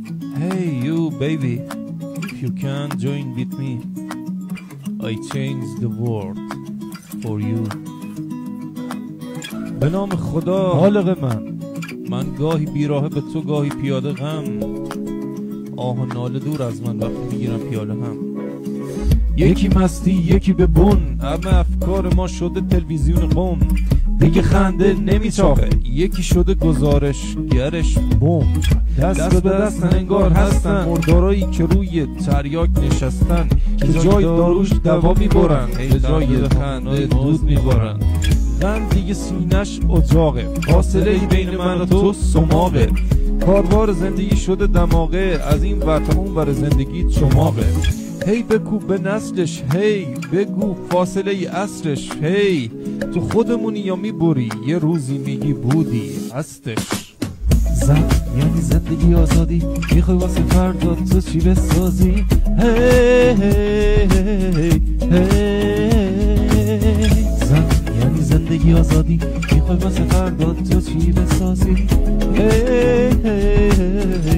Hey you baby, if you can join with me, I change the world for you. به نام خدا حالق من گاهی بیراهه به تو گاهی پیاده غم، آه و ناله دور از من وقتی میگیرم پیاله هم. یکی مستی یکی به بون، همه افکار ما شده تلویزیون قم، دیگه خنده نمیچاقه، یکی شده گزارش گرش بوم. دست به دست انگار هستن مردارایی که روی تریاک نشستن، که جای داروش دوا میبرن، به جای خنده دود میبرن. غم دیگه سینش اجاقه، فاصله بین من و تو سماقه، کاروار زندگی شده دماغه، از این ور تا اون ور زندگی چماقه. هی بگو به نسلش، هی بگو فاصله ای عصرش، هی تو خودمونی یا میبری یه روزی میگی بودی هستش. زن یعنی زندگی آزادی، میخوای واسه فردا تو چی بسازی؟ هی هی هی زن یعنی زندگی آزادی، میخوای واسه فردا تو چی بسازی؟ هی هی